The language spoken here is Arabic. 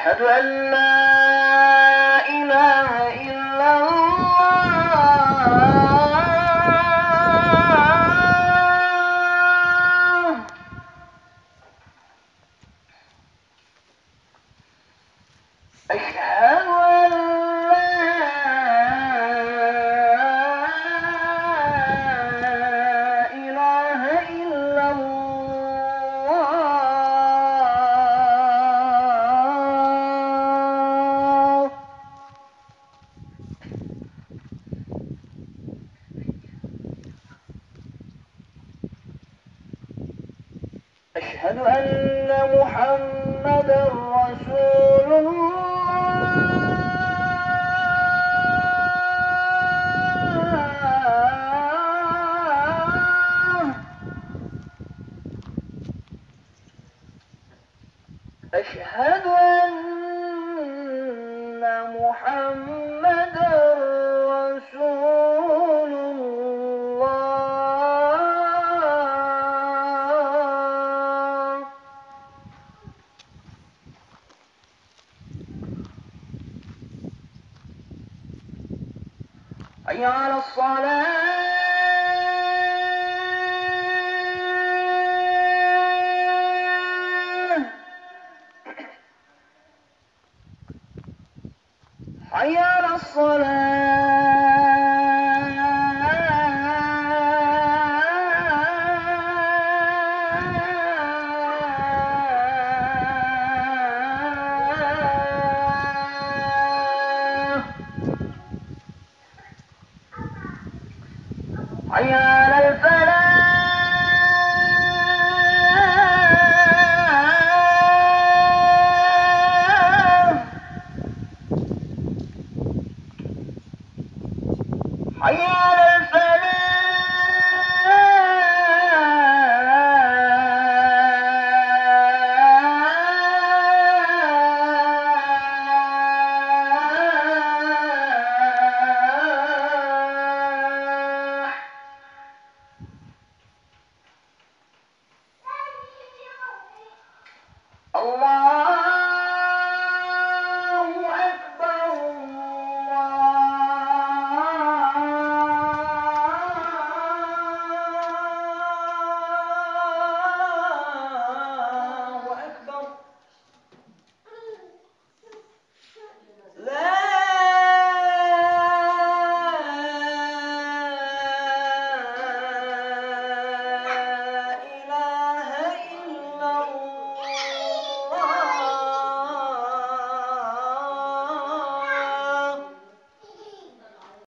أشهد أن لا إله إلا الله. أشهد أن لا إله إلا الله. أشهد أن محمدا رسول الله. أشهد أن محمدا رسول الله. حي على الصلاة. حي على الصلاة. حي على الفلاح. حي على الفلاح. الله